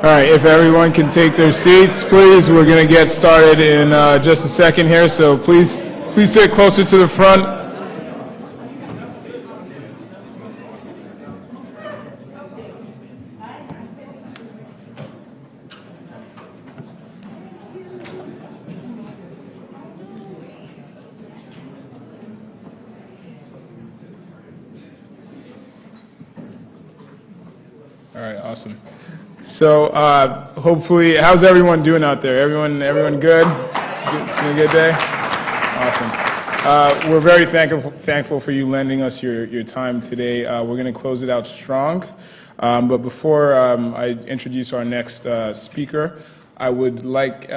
All right, if everyone can take their seats, please. We're going to get started in just a second here, so please sit closer to the front. All right, awesome. So hopefully, how's everyone doing out there? Everyone good? Doing a good day? Awesome. We're very thankful for you lending us your time today. We're going to close it out strong. But before I introduce our next speaker, I would like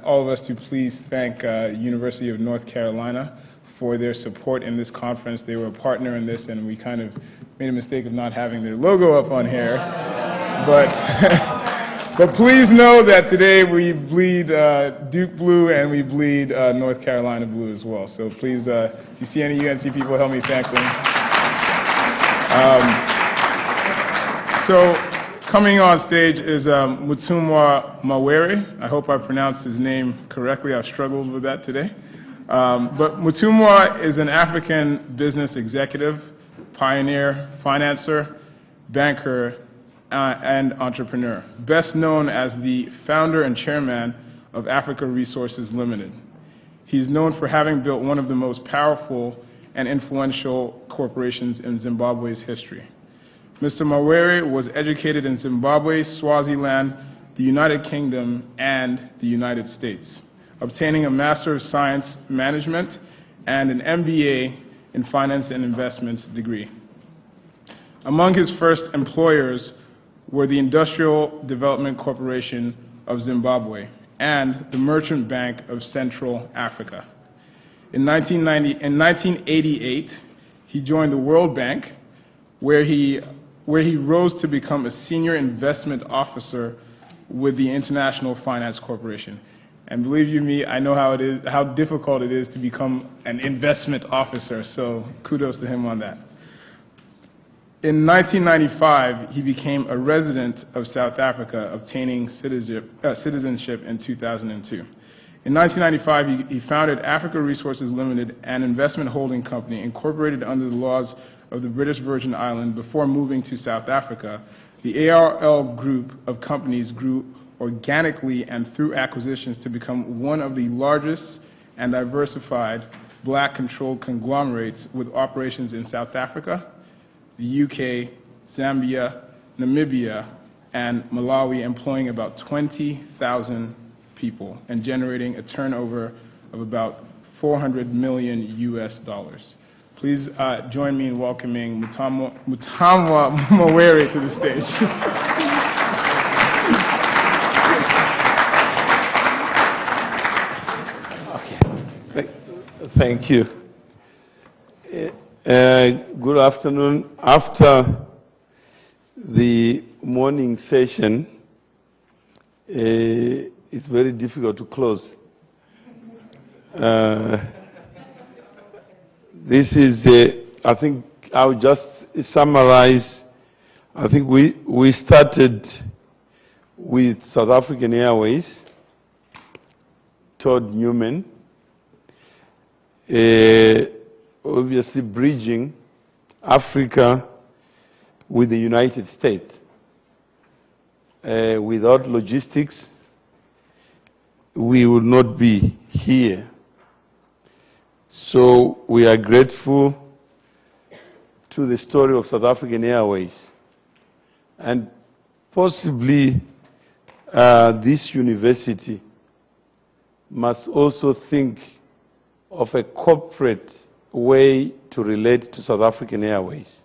all of us to please thank University of North Carolina for their support in this conference. They were a partner in this, and we kind of made a mistake of not having their logo up on here. But please know that today we bleed Duke blue and we bleed North Carolina blue as well. So please, if you see any UNC people, help me thank them. So coming on stage is Mutumwa Mawere. I hope I pronounced his name correctly. I've struggled with that today. But Mutumwa is an African business executive, pioneer, financer, banker, and entrepreneur, best known as the founder and chairman of Africa Resources Limited. He's known for having built one of the most powerful and influential corporations in Zimbabwe's history. Mr. Mawere was educated in Zimbabwe, Swaziland, the United Kingdom, and the United States, obtaining a Master of Science Management and an MBA in Finance and Investments degree. Among his first employers were the Industrial Development Corporation of Zimbabwe and the Merchant Bank of Central Africa. In 1988, he joined the World Bank, where he rose to become a senior investment officer with the International Finance Corporation. And believe you me, I know how difficult it is to become an investment officer, so kudos to him on that. In 1995, he became a resident of South Africa, obtaining citizenship in 2002. In 1995, he founded Africa Resources Limited, an investment holding company incorporated under the laws of the British Virgin Islands. Before moving to South Africa, the ARL group of companies grew organically and through acquisitions to become one of the largest and diversified black-controlled conglomerates with operations in South Africa, the UK, Zambia, Namibia, and Malawi, employing about 20,000 people and generating a turnover of about $400 million US. Please join me in welcoming Mutumwa Mawere to the stage. Thank you. Good afternoon. After the morning session, it's very difficult to close. This is, I think I'll just summarize. I think we started with South African Airways, Todd Newman, obviously bridging Africa with the United States. Without logistics, we would not be here. So we are grateful to the story of South African Airways. And possibly this university must also think of a corporate way to relate to South African Airways.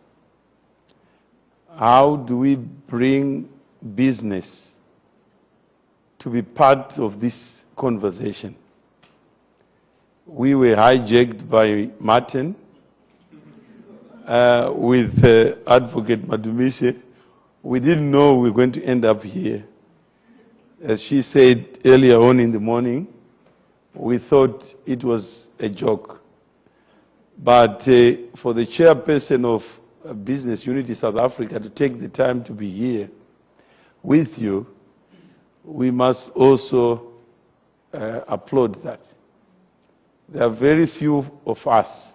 How do we bring business to be part of this conversation? We were hijacked by Martin with Advocate Madumise. We didn't know we were going to end up here. As she said earlier on in the morning, we thought it was a joke. But for the chairperson of Business Unity South Africa to take the time to be here with you we must also applaud that. There are very few of us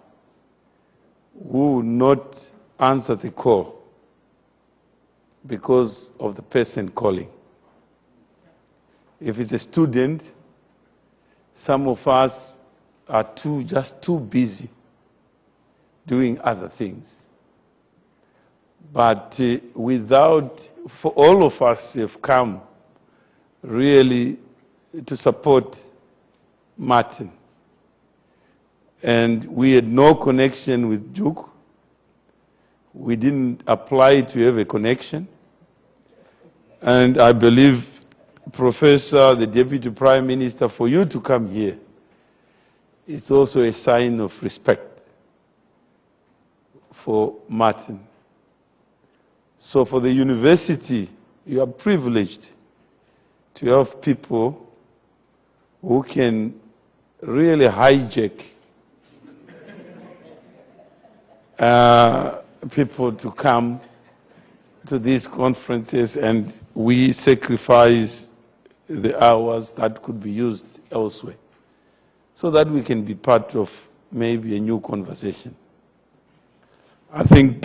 who will not answer the call because of the person calling. If it's a student, some of us are just too busy doing other things. But for all of us have come really to support Martin. And we had no connection with Duke. We didn't apply to have a connection. And I believe, Professor, the Deputy Prime Minister, for you to come here is also a sign of respect for Martin. So for the university, you are privileged to have people who can really hijack people to come to these conferences, and we sacrifice the hours that could be used elsewhere so that we can be part of maybe a new conversation. I think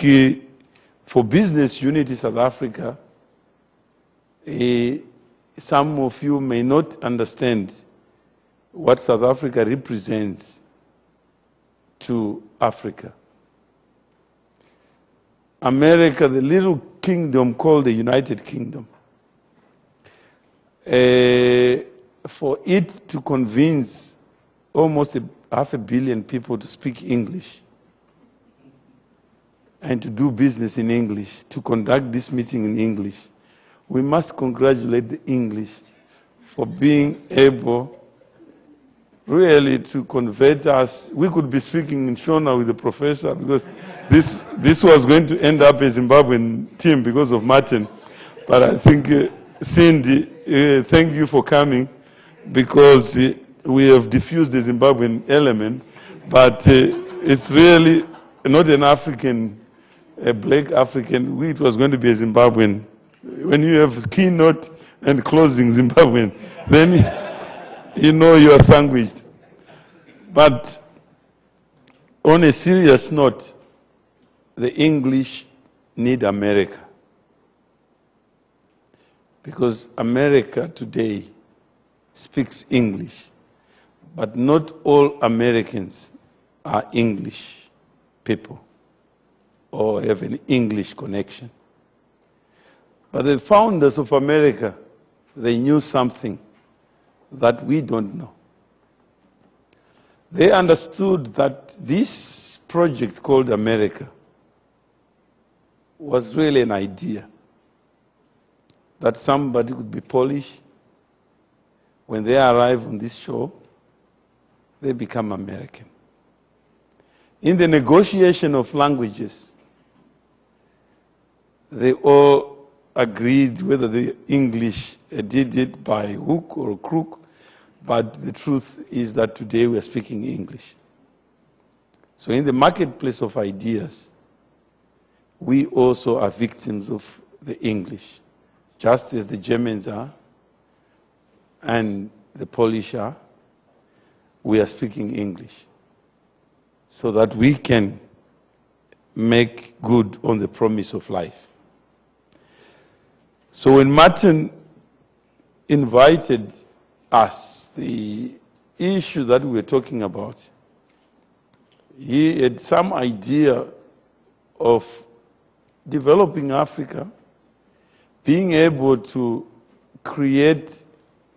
for Business Unity South Africa, some of you may not understand what South Africa represents to Africa. America, the little kingdom called the United Kingdom, for it to convince almost 500 million people to speak English and to do business in English, to conduct this meeting in English, we must congratulate the English for being able really to convert us. We could be speaking in Shona with the professor, because this was going to end up a Zimbabwean team because of Martin. But I think, Cindy, thank you for coming, because we have diffused the Zimbabwean element, but it's really not an African, a black African. It was going to be a Zimbabwean. When you have keynote and closing Zimbabwean, then you know you are sandwiched. But on a serious note, the English need America. Because America today speaks English, but not all Americans are English people or have an English connection. But the founders of America, they knew something that we don't know. They understood that this project called America was really an idea, that somebody could be Polish. When they arrive on this shore, they become American. In the negotiation of languages, they all agreed whether the English did it by hook or crook, but the truth is that today we are speaking English. So in the marketplace of ideas, we also are victims of the English, just as the Germans are and the Polish are. We are speaking English so that we can make good on the promise of life. So when Martin invited us, the issue that we were talking about, he had some idea of developing Africa, being able to create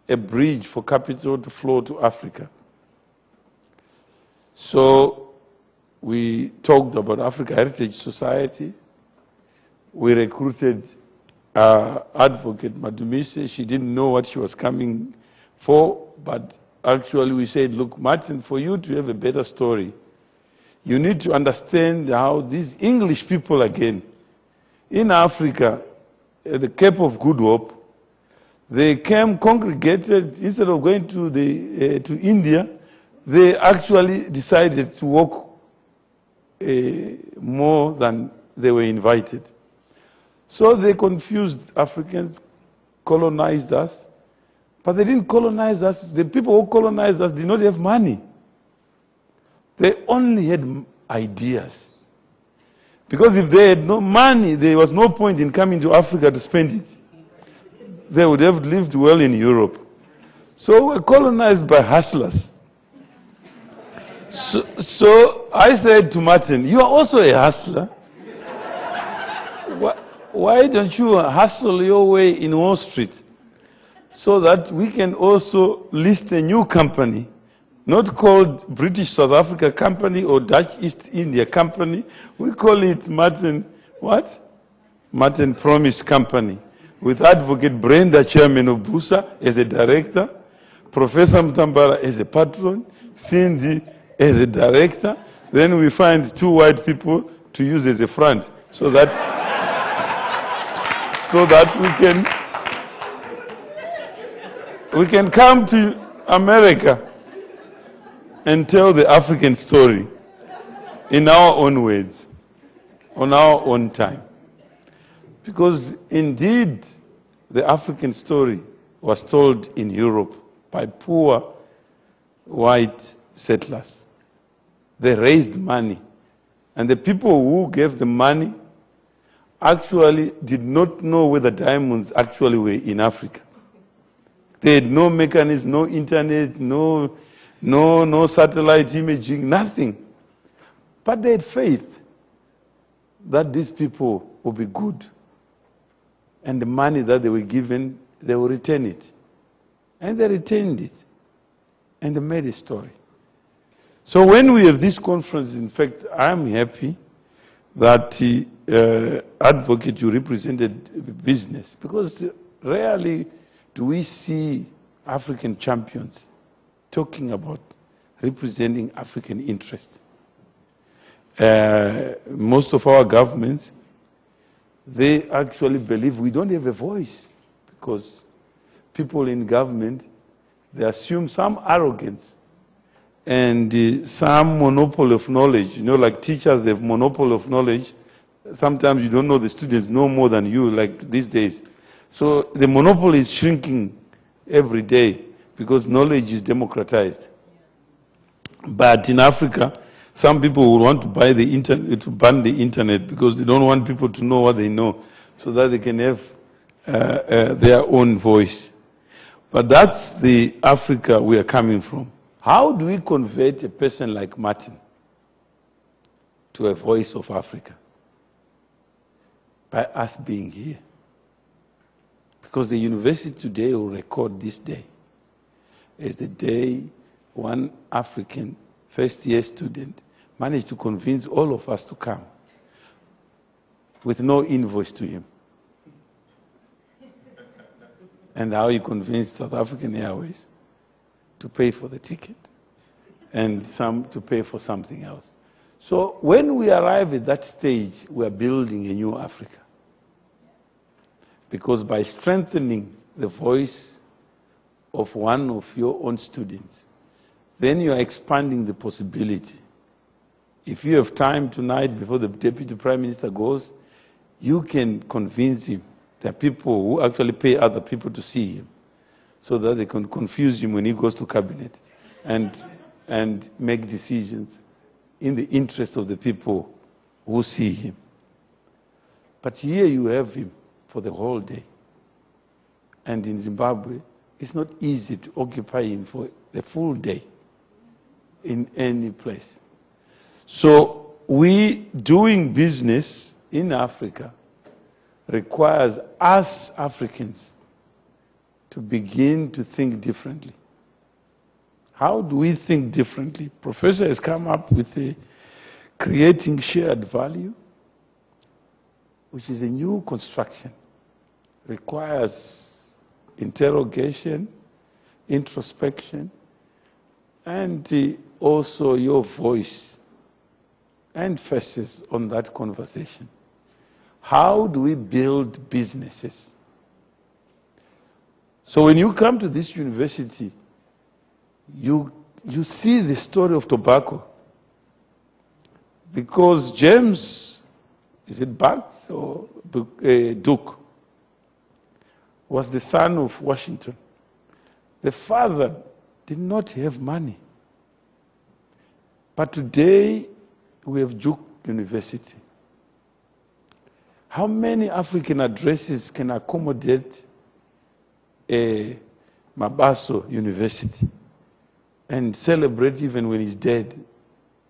a bridge for capital to flow to Africa. So we talked about Africa Heritage Society. We recruited Advocate Madumise. She didn't know what she was coming for, but actually we said, look, Martin, for you to have a better story, you need to understand how these English people again, in Africa, at the Cape of Good Hope, they came congregated. Instead of going to India, they actually decided to walk more than they were invited. So they confused Africans, colonized us, But they didn't colonize us. The people who colonized us did not have money. They only had ideas. Because if they had no money, there was no point in coming to Africa to spend it. They would have lived well in Europe. So we're colonized by hustlers. So I said to Martin, you are also a hustler. Why don't you hustle your way in Wall Street so that we can also list a new company, not called British South Africa Company or Dutch East India Company. We call it Martin, what? Martin Promise Company, with Advocate Brenda, Chairman of BUSA, as a director, Professor Mtambara as a patron, Cindy as a director. Then we find 2 white people to use as a front so that we can come to America and tell the African story in our own words, on our own time. Because indeed, the African story was told in Europe by poor white settlers. They raised money. And the people who gave the money actually did not know where the diamonds actually were in Africa. They had no mechanism, no internet, no satellite imaging, nothing. But they had faith that these people would be good. And the money that they were given, they would return it. And they returned it. And they made a story. So when we have this conference, in fact, I'm happy that Advocate, you represented business, because rarely do we see African champions talking about representing African interests. Most of our governments, they actually believe we don't have a voice, because people in government, they assume some arrogance and some monopoly of knowledge. You know, like teachers, they have monopoly of knowledge. Sometimes you don't know the students know more than you, like these days. So the monopoly is shrinking every day because knowledge is democratized. But in Africa, some people will want to buy the internet, to ban the internet, because they don't want people to know what they know, so that they can have their own voice. But that's the Africa we are coming from. How do we convert a person like Martin to a voice of Africa? By us being here. Because the university today will record this day as the day one African first-year student managed to convince all of us to come with no invoice to him. And how he convinced South African Airways to pay for the ticket and some to pay for something else. So when we arrive at that stage, we are building a new Africa. Because by strengthening the voice of one of your own students, then you are expanding the possibility. If you have time tonight before the Deputy Prime Minister goes, you can convince him. There are people who actually pay other people to see him, so that they can confuse him when he goes to cabinet and make decisions in the interest of the people who see him. But here you have him for the whole day. And in Zimbabwe, it's not easy to occupy him for the full day in any place. So we doing business in Africa requires us Africans to begin to think differently. How do we think differently? Professor has come up with a creating shared value, which is a new construction. Requires interrogation, introspection, and also your voice and faces on that conversation. How do we build businesses? So when you come to this university, you see the story of tobacco. Because James, is it Banks or Duke, was the son of Washington. The father did not have money. But today, we have Duke University. How many African addresses can accommodate a Mabaso University and celebrate even when he's dead,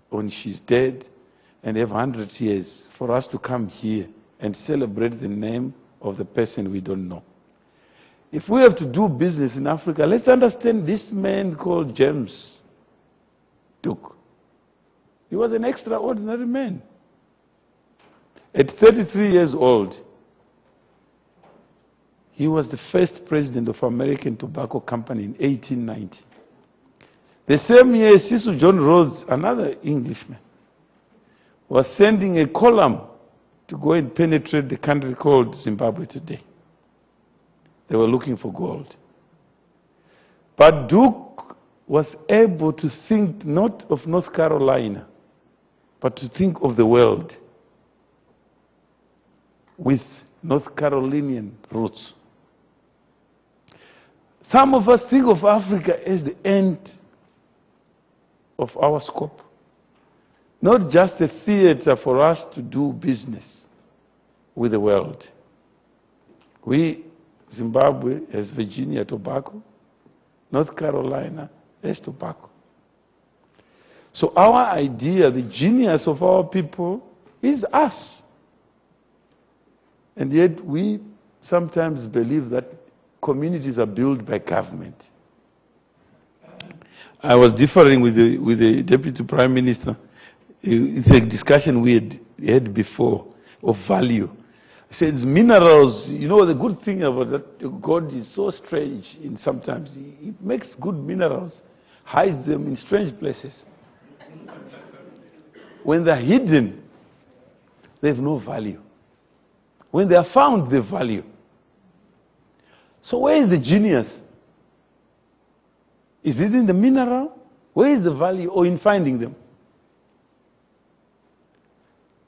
when she's dead, and have 100 years for us to come here and celebrate the name of the person we don't know? If we have to do business in Africa, let's understand this man called James Duke. He was an extraordinary man. At 33 years old, he was the first president of American Tobacco Company in 1890. The same year, Cecil John Rhodes, another Englishman, was sending a column to go and penetrate the country called Zimbabwe today. They were looking for gold. But Duke was able to think not of North Carolina, but to think of the world with North Carolinian roots. Some of us think of Africa as the end of our scope, not just a theater for us to do business with the world. Zimbabwe has Virginia tobacco, North Carolina has tobacco. So our idea, the genius of our people, is us. And yet we sometimes believe that communities are built by government. I was differing with the Deputy Prime Minister. It's a discussion we had before of value. He says minerals, you know, the good thing about that, God is so strange in sometimes. He makes good minerals, hides them in strange places. When they're hidden, they have no value. When they are found, they value. So where is the genius? Is it in the mineral? Where is the value? Or in finding them?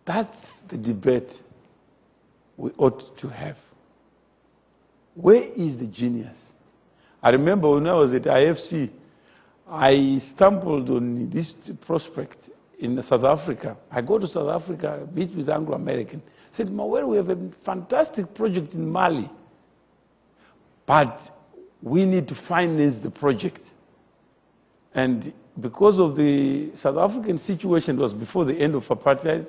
That's the debate we ought to have. Where is the genius? I remember when I was at IFC, I stumbled on this prospect in South Africa. I go to South Africa, meet with Anglo-American. Said, Mawere, we have a fantastic project in Mali, but we need to finance the project. And because of the South African situation, it was before the end of apartheid,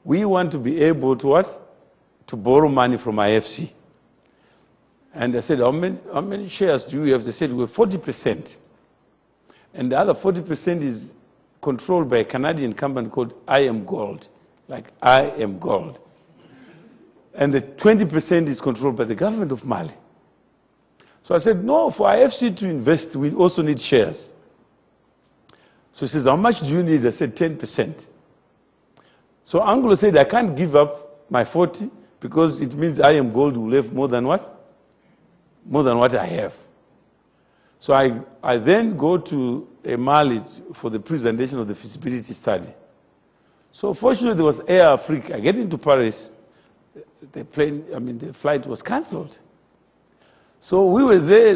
we want to be able to what? To borrow money from IFC. And I said, how many shares do you have? They said, we have 40%. And the other 40% is controlled by a Canadian company called I Am Gold, like I Am Gold. And the 20% is controlled by the government of Mali. So I said, no, for IFC to invest, we also need shares. So he says, how much do you need? I said, 10%. So Anglo said, I can't give up my 40 because it means I Am Gold will have more than what? More than what I have. So I then go to Mali for the presentation of the feasibility study. So fortunately there was Air Afrique. I get into Paris, the flight was cancelled. So we were there,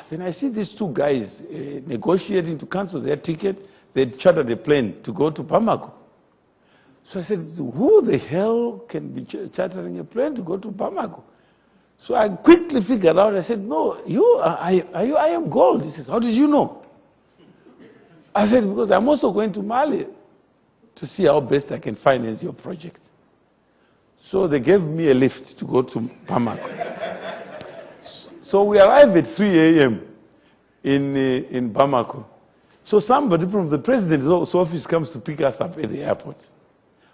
then I see these two guys negotiating to cancel their ticket. They'd chartered a plane to go to Bamako. So I said, who the hell can be chartering a plane to go to Bamako? So I quickly figured out, I said, no, I Am Gold. He says, how did you know? I said, because I'm also going to Mali to see how best I can finance your project. So they gave me a lift to go to Bamako. So we arrived at 3 a.m. in Bamako. So somebody from the president's office comes to pick us up at the airport.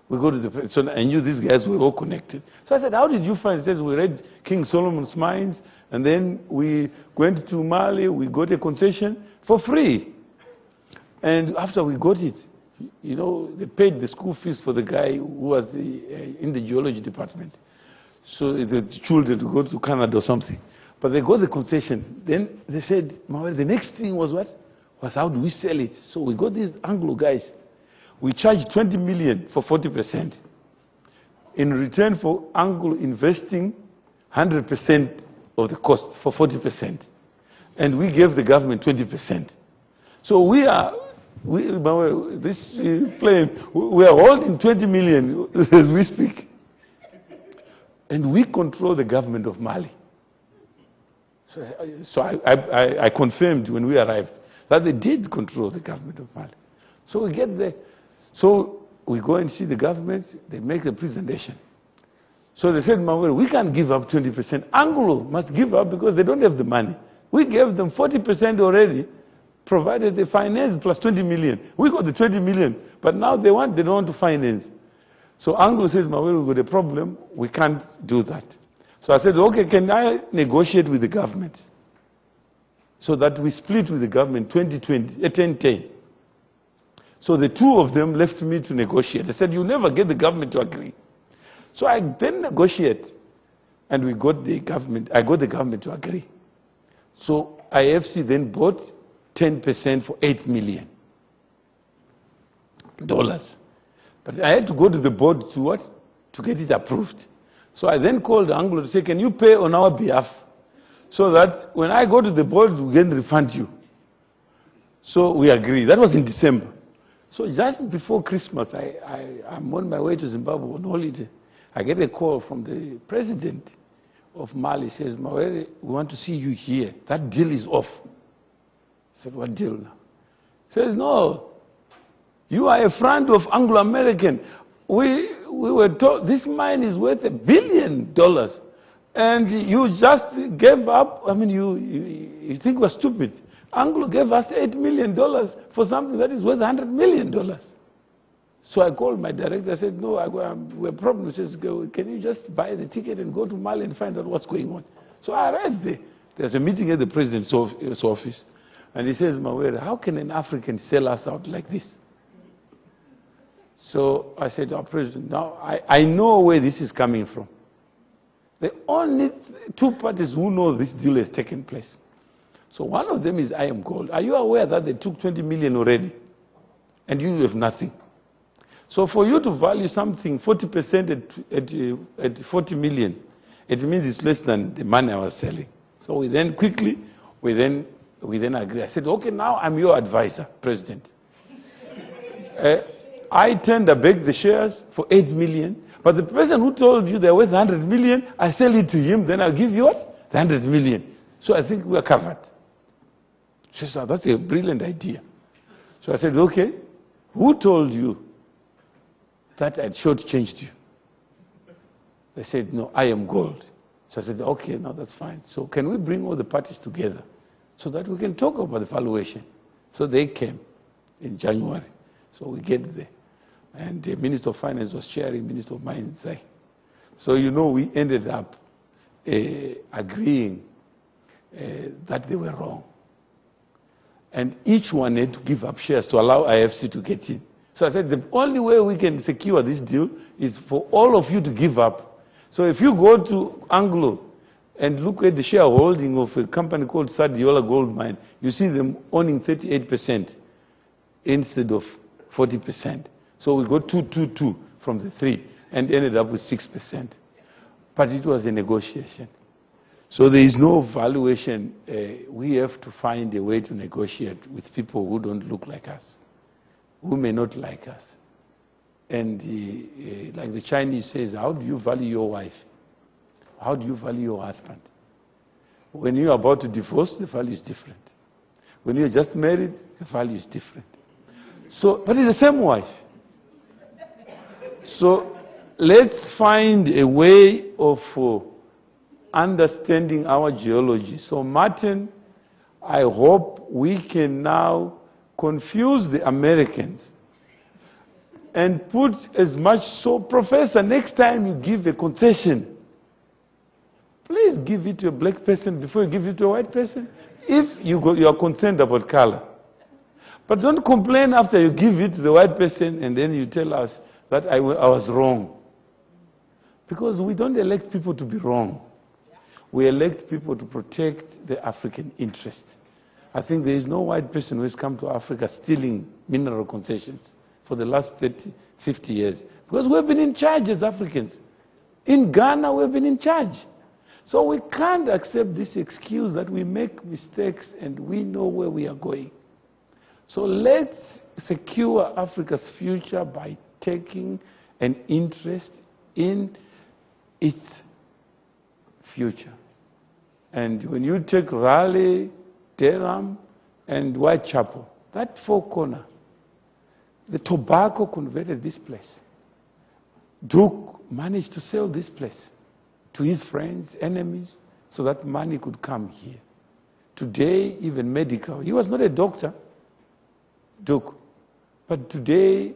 We go to the president. So I knew these guys were all connected. So I said, how did you find? He says, we read King Solomon's Mines, and then we went to Mali, we got a concession for free. And after we got it, you know, they paid the school fees for the guy who was in the geology department. So the children to go to Canada or something. But they got the concession. Then they said, the next thing was what? Was how do we sell it? So we got these Anglo guys. We charged 20 million for 40%. In return for Anglo investing 100% of the cost for 40%. and we gave the government 20%. So we are, this plane, we are holding 20 million as we speak. And we control the government of Mali. So I confirmed when we arrived that they did control the government of Mali. So we get there. So we go and see the government, they make a presentation. So they said, Mawere, we can't give up 20%. Anglo must give up because they don't have the money. We gave them 40% already, provided they finance plus 20 million. We got the 20 million, but now they don't want to finance. So Anglo says, Mawere, we've got a problem, we can't do that. So I said, okay, can I negotiate with the government? So that we split with the government 10-10. So the two of them left me to negotiate. They said, you never get the government to agree. So I then negotiate, and we got the government, I got the government to agree. So IFC then bought 10% for $8 million. But I had to go to the board to what? To get it approved. So I then called Anglo to say, can you pay on our behalf? So that when I go to the board, we can refund you. So we agreed. That was in December. So just before Christmas, I'm on my way to Zimbabwe on holiday. I get a call from the president of Mali. He says, Mawere, we want to see you here. That deal is off. I said, what deal now? He says, no, you are a friend of Anglo-American. We were told this mine is worth $1 billion. And you just gave up. I mean, you think we're stupid. Anglo gave us $8 million for something that is worth $100 million. So I called my director. I said, no, we have a problem. He says, can you just buy the ticket and go to Mali and find out what's going on? So I arrived there. There's a meeting at the president's office. And he says, Mawere, how can an African sell us out like this? So I said to our president, now I know where this is coming from. The only two parties who know this deal has taken place. So one of them is I Am Gold. Are you aware that they took 20 million already? And you have nothing. So for you to value something 40% at 40 million, it means it's less than the money I was selling. So we then quickly, we then agreed. I said, okay, now I'm your advisor, President. I tender back the shares for 8 million, but the person who told you they're worth 100 million, I sell it to him, then I'll give you what? The 100 million. So I think we're covered. She said, that's a brilliant idea. So I said, okay, who told you that I'd shortchanged you? They said, no, I Am Gold. So I said, okay, now that's fine. So can we bring all the parties together so that we can talk about the valuation? So they came in January. So we get there. And the Minister of Finance was chairing, Minister of Mines. So, you know, we ended up agreeing that they were wrong. And each one had to give up shares to allow IFC to get in. So I said, the only way we can secure this deal is for all of you to give up. So if you go to Anglo and look at the shareholding of a company called Sadiola Gold Mine, you see them owning 38% instead of 40%. So we got 2-2-2 from the 3 and ended up with 6%. But it was a negotiation. So there is no valuation. We have to find a way to negotiate with people who don't look like us, who may not like us. And like the Chinese says, how do you value your wife? How do you value your husband? When you're about to divorce, the value is different. When you're just married, the value is different. So, but it's the same wife. So let's find a way of understanding our geology. So Martin, I hope we can now confuse the Americans and put as much, so Professor, next time you give a concession, please give it to a black person before you give it to a white person, if you are concerned about color. But don't complain after you give it to the white person and then you tell us that I was wrong. Because we don't elect people to be wrong. We elect people to protect the African interest. I think there is no white person who has come to Africa stealing mineral concessions for the last 30, 50 years. Because we've been in charge as Africans. In Ghana, we've been in charge. So we can't accept this excuse that we make mistakes and we know where we are going. So let's secure Africa's future by taking an interest in its future. And when you take Raleigh, Durham, and Whitechapel, that four corner, the tobacco converted this place. Duke managed to sell this place to his friends, enemies, so that money could come here. Today, even medical. He was not a doctor, Duke. But today,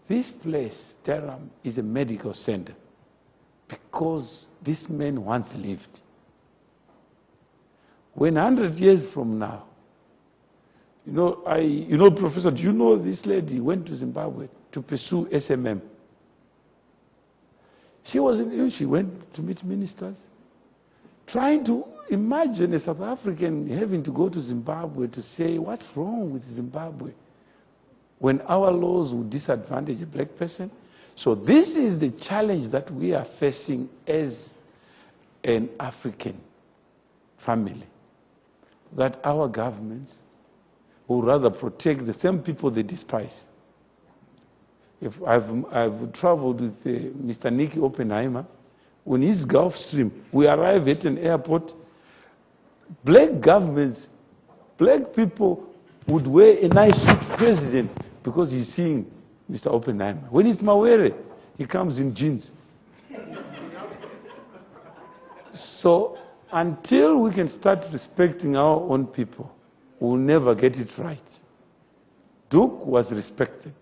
this place, Durham, is a medical center because this man once lived. When 100 years from now, Professor, do you know this lady went to Zimbabwe to pursue SMM? She went to meet ministers, trying to imagine a South African having to go to Zimbabwe to say, what's wrong with Zimbabwe? When our laws would disadvantage a black person. So this is the challenge that we are facing as an African family. That our governments will rather protect the same people they despise. If I've traveled with Mr. Nicky Oppenheimer. On his Gulf Stream, we arrive at an airport. Black governments, black people would wear a nice suit president because he's seeing Mr. Oppenheimer. When it's Mawere, he comes in jeans. So until we can start respecting our own people, we'll never get it right. Duke was respected.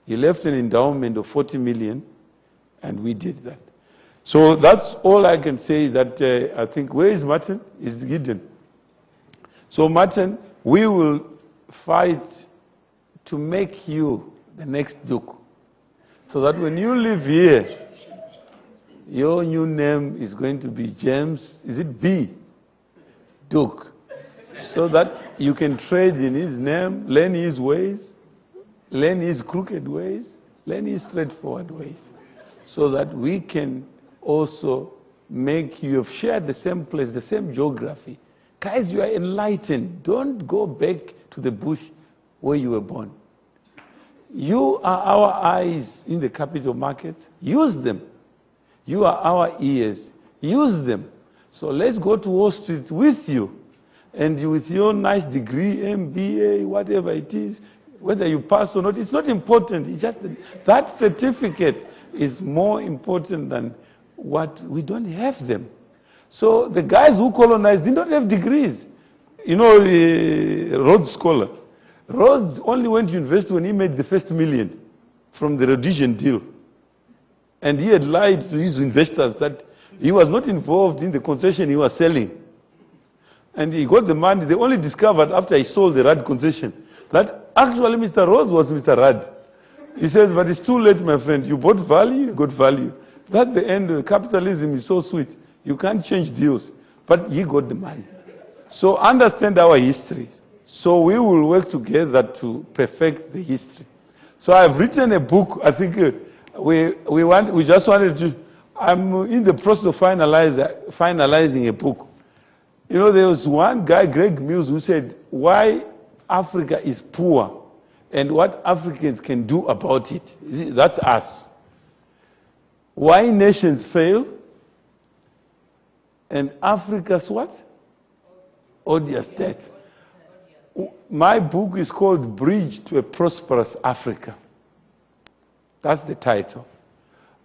He left an endowment of 40 million, and we did that. So that's all I can say. That I think, where is Martin? Is Gideon. So Martin, we will fight to make you the next Duke. So that when you live here, your new name is going to be James, is it B? Duke. So that you can trade in his name, learn his ways, learn his crooked ways, learn his straightforward ways. So that we can also make you have shared the same place, the same geography. Guys, you are enlightened. Don't go back to the bush where you were born. You are our eyes in the capital markets. Use them. You are our ears. Use them. So let's go to Wall Street with you. And with your nice degree, MBA, whatever it is, whether you pass or not, it's not important. It's just that certificate is more important than what we don't have them. So the guys who colonized did not have degrees. You know, Rhodes Scholar. Rhodes only went to university when he made the first million from the Rhodesian deal. And he had lied to his investors that he was not involved in the concession he was selling. And he got the money. They only discovered after he sold the Rudd concession that actually Mr. Rhodes was Mr. Rudd. He says, but it's too late, my friend. You bought value, you got value. That's the end. Capitalism is so sweet. You can't change deals. But he got the money. So understand our history. So we will work together to perfect the history. So I've written a book. I think we just wanted to. I'm in the process of finalizing a book. You know, there was one guy, Greg Mills, who said, why Africa is poor and what Africans can do about it. That's us. Why nations fail and Africa's what? Odious death. My book is called Bridge to a Prosperous Africa. That's the title.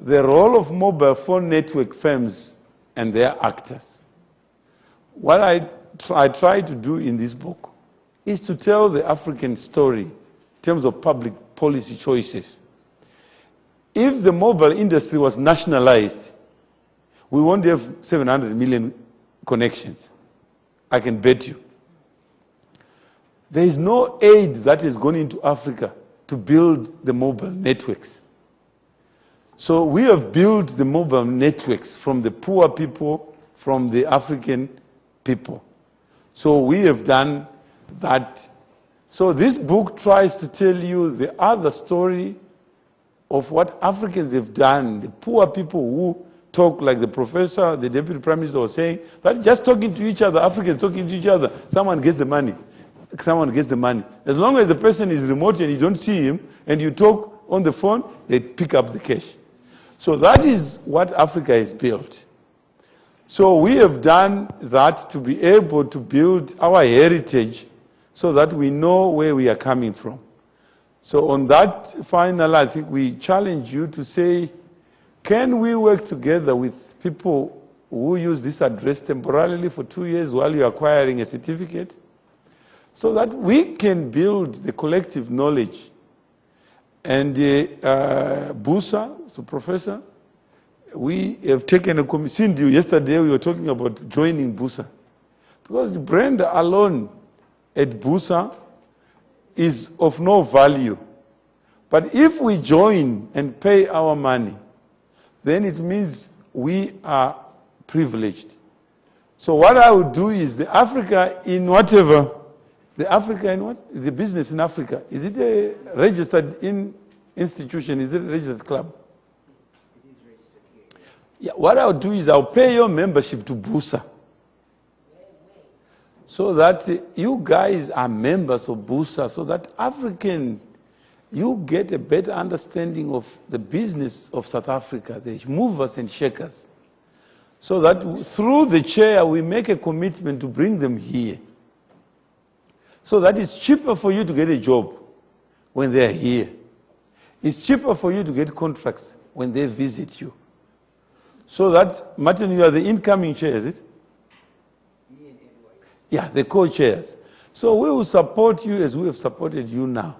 The role of mobile phone network firms and their actors. What I try to do in this book is to tell the African story in terms of public policy choices. If the mobile industry was nationalized, we won't have 700 million connections. I can bet you. There is no aid that is going into Africa to build the mobile networks. So we have built the mobile networks from the poor people, from the African people. So we have done that. So this book tries to tell you the other story of what Africans have done, the poor people who talk like the professor, the deputy prime minister was saying, that just talking to each other, Africans talking to each other, someone gets the money. Someone gets the money. As long as the person is remote and you don't see him, and you talk on the phone, they pick up the cash. So that is what Africa has built. So we have done that to be able to build our heritage so that we know where we are coming from. So on that final, I think we challenge you to say, can we work together with people who use this address temporarily for 2 years while you're acquiring a certificate, so that we can build the collective knowledge? And Busa, so Professor, we have taken a commission. Yesterday we were talking about joining Busa, because the brand alone at Busa is of no value. But if we join and pay our money, then it means we are privileged. So what I would do is the Africa in whatever, the Africa in what? The business in Africa, is it a registered institution? Is it a registered club? It is registered here. Yeah, what I'll do is I'll pay your membership to Busa, so that you guys are members of Busa, so that you get a better understanding of the business of South Africa, the movers and shakers, so that through the chair we make a commitment to bring them here, so that it's cheaper for you to get a job when they're here. It's cheaper for you to get contracts when they visit you. So that, Martin, you are the incoming chair, is it? Me and Edward. Yeah, the co-chairs. So we will support you as we have supported you now,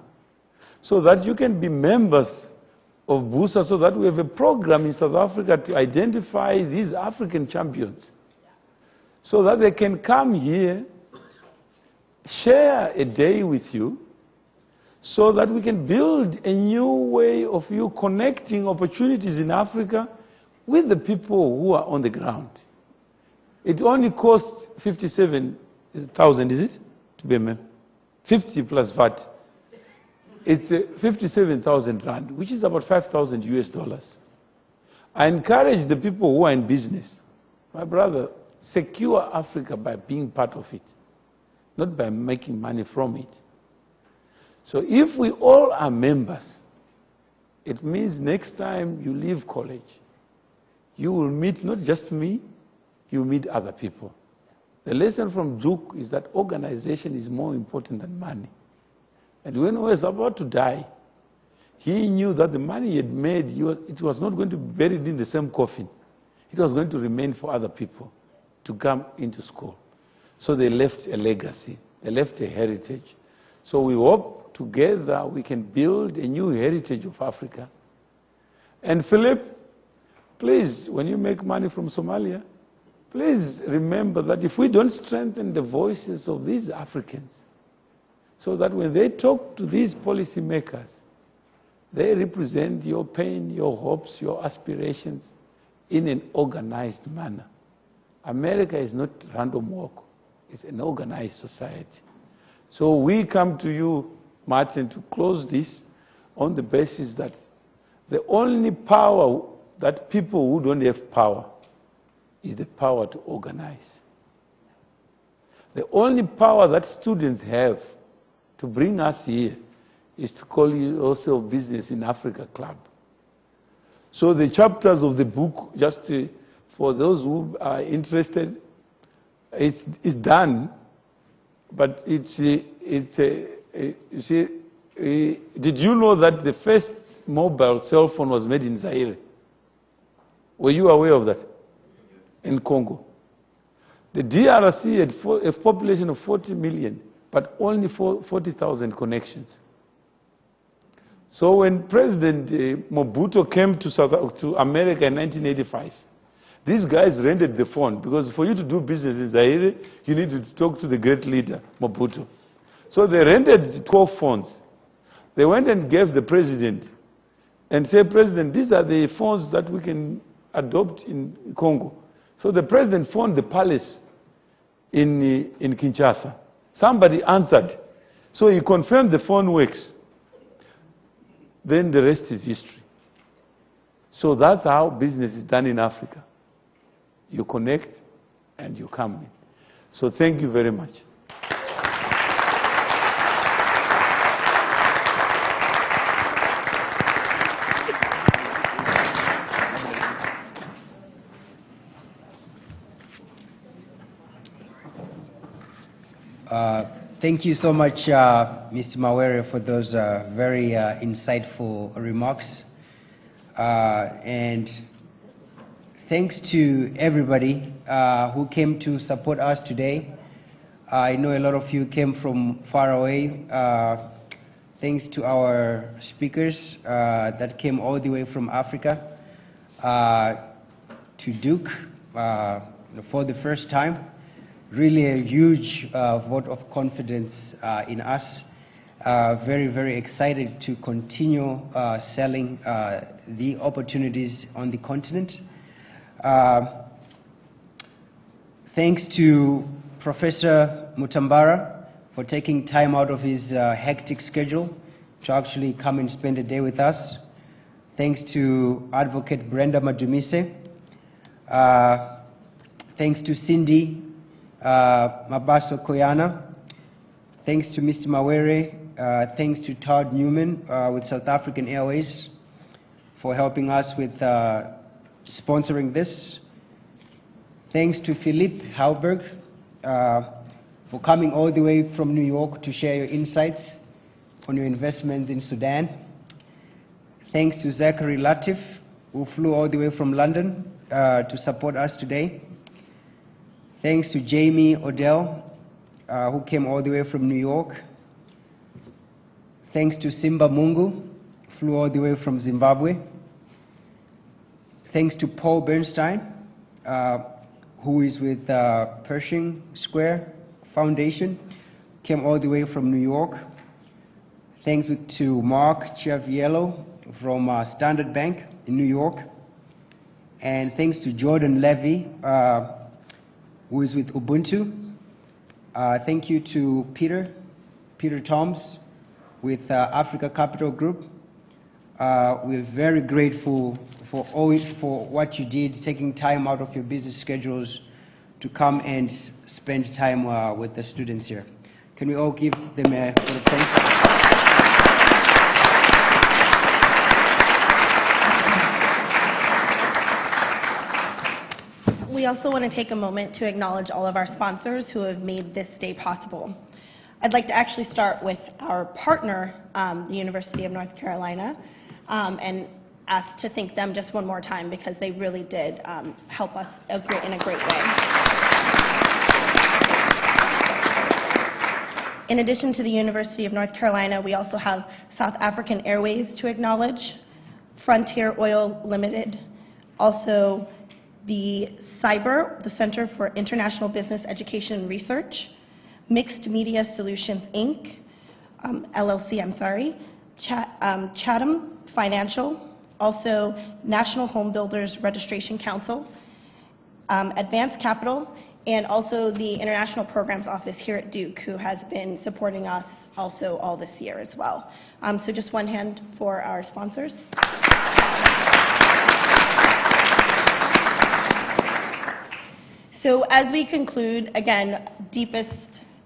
so that you can be members of Busa, so that we have a program in South Africa to identify these African champions, so that they can come here, share a day with you, so that we can build a new way of you connecting opportunities in Africa with the people who are on the ground. It only costs 57,000, is it, to be a member? 50 plus VAT. It's 57,000 rand, which is about $5,000. I encourage the people who are in business, my brother, secure Africa by being part of it, not by making money from it. So if we all are members, it means next time you leave college, you will meet not just me, you meet other people. The lesson from Duke is that organization is more important than money. And when he was about to die, he knew that the money he had made, it was not going to be buried in the same coffin. It was going to remain for other people to come into school. So they left a legacy. They left a heritage. So we hope together we can build a new heritage of Africa. And Philip, please, when you make money from Somalia, please remember that if we don't strengthen the voices of these Africans, so that when they talk to these policymakers, they represent your pain, your hopes, your aspirations in an organized manner. America is not random walk. It's an organized society. So we come to you, Martin, to close this on the basis that the only power that people who don't have power is the power to organize. The only power that students have to bring us here is to call you also Business in Africa Club. So the chapters of the book, just for those who are interested, it's done, but you see, did you know that the first mobile cell phone was made in Zaire? Were you aware of that? In Congo. The DRC had a population of 40 million, but only 40,000 connections. So when President Mobutu came to America in 1985, these guys rented the phone, because for you to do business in Zaire, you need to talk to the great leader, Mobutu. So they rented 12 phones. They went and gave the president and said, President, these are the phones that we can adopt in Congo. So the president phoned the palace in Kinshasa. Somebody answered. So he confirmed the phone works. Then the rest is history. So that's how business is done in Africa. You connect and you come in. So thank you very much. Thank you so much, Mr. Mawere, for those very insightful remarks. And thanks to everybody who came to support us today. I know a lot of you came from far away. Thanks to our speakers that came all the way from Africa, to Duke for the first time. Really a huge vote of confidence in us. Very, very excited to continue selling the opportunities on the continent. Thanks to Professor Mutambara for taking time out of his hectic schedule to actually come and spend a day with us. Thanks to Advocate Brenda Madumise. Thanks to Cindy Mabaso Koyana. Thanks to Mr. Mawere. Thanks to Todd Newman with South African Airways for helping us with sponsoring this. Thanks to Philippe Halberg for coming all the way from New York to share your insights on your investments in Sudan. Thanks to Zachary Latif, who flew all the way from London to support us today. Thanks to Jamie Odell, who came all the way from New York. Thanks to Simba Mungu, flew all the way from Zimbabwe. Thanks to Paul Bernstein, who is with Pershing Square Foundation, came all the way from New York. Thanks to Mark Chiaviello from Standard Bank in New York. And thanks to Jordan Levy, who is with Ubuntu. Thank you to Peter Toms with Africa Capital Group. We're very grateful for what you did, taking time out of your busy schedules to come and spend time with the students here. Can we all give them a vote of thanks? We also want to take a moment to acknowledge all of our sponsors who have made this day possible. I'd like to actually start with our partner, the University of North Carolina, and ask to thank them just one more time because they really did help us in a great way. In addition to the University of North Carolina, we also have South African Airways to acknowledge, Frontier Oil Limited, also the CYBER, the Center for International Business Education and Research, Mixed Media Solutions, Inc., LLC, I'm sorry, Chatham Financial, also National Home Builders Registration Council, Advanced Capital, and also the International Programs Office here at Duke, who has been supporting us also all this year as well. So just one hand for our sponsors. So as we conclude, again, deepest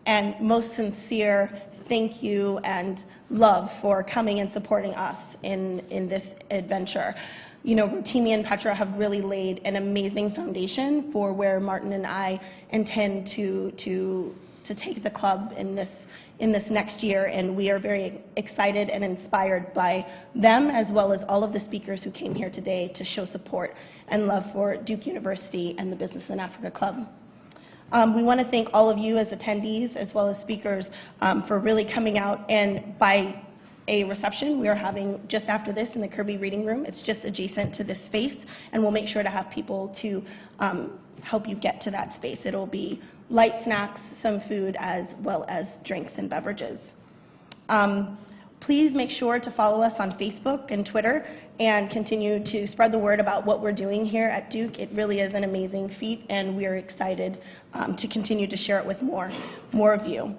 and most sincere thank you and love for coming and supporting us in this adventure. You know, Rotimi and Petra have really laid an amazing foundation for where Martin and I intend to take the club in this next year, and we are very excited and inspired by them as well as all of the speakers who came here today to show support and love for Duke University and the Business in Africa Club. We want to thank all of you as attendees as well as speakers for really coming out, and by a reception we are having just after this in the Kirby Reading Room. It's just adjacent to this space, and we'll make sure to have people to help you get to that space. It'll be light snacks, some food, as well as drinks and beverages. Please make sure to follow us on Facebook and Twitter and continue to spread the word about what we're doing here at Duke. It really is an amazing feat, and we are excited to continue to share it with more of you.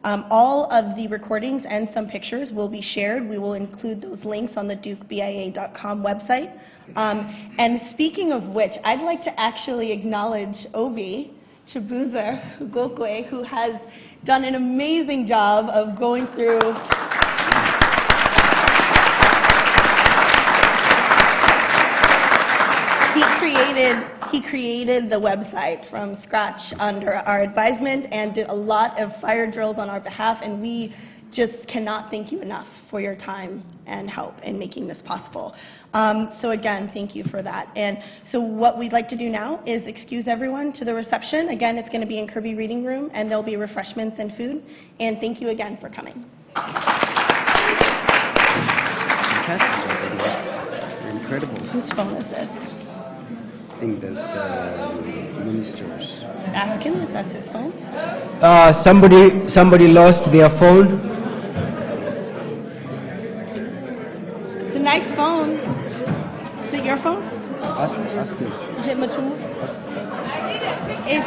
All of the recordings and some pictures will be shared. We will include those links on the dukebia.com website. And speaking of which, I'd like to actually acknowledge Obi Chibuza Gokwe, who has done an amazing job of going through He created the website from scratch under our advisement and did a lot of fire drills on our behalf, and we just cannot thank you enough for your time and help in making this possible. So again, thank you for that. And so what we'd like to do now is excuse everyone to the reception. Again, it's going to be in Kirby Reading Room, and there'll be refreshments and food. And thank you again for coming. Fantastic. Incredible. Whose phone is this? I think that's the minister's. Ask him if that's his phone. Somebody lost their phone. It's a nice phone. Is it your phone? Ask him. Is it Mutumwa? Is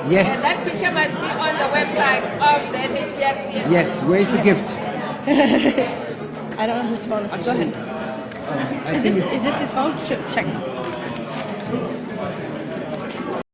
Yes. And that picture must be on the website of the NHPFC. Yes. Where's the gift? I don't know whose phone this is. Go ahead. I Is think this his phone? Check.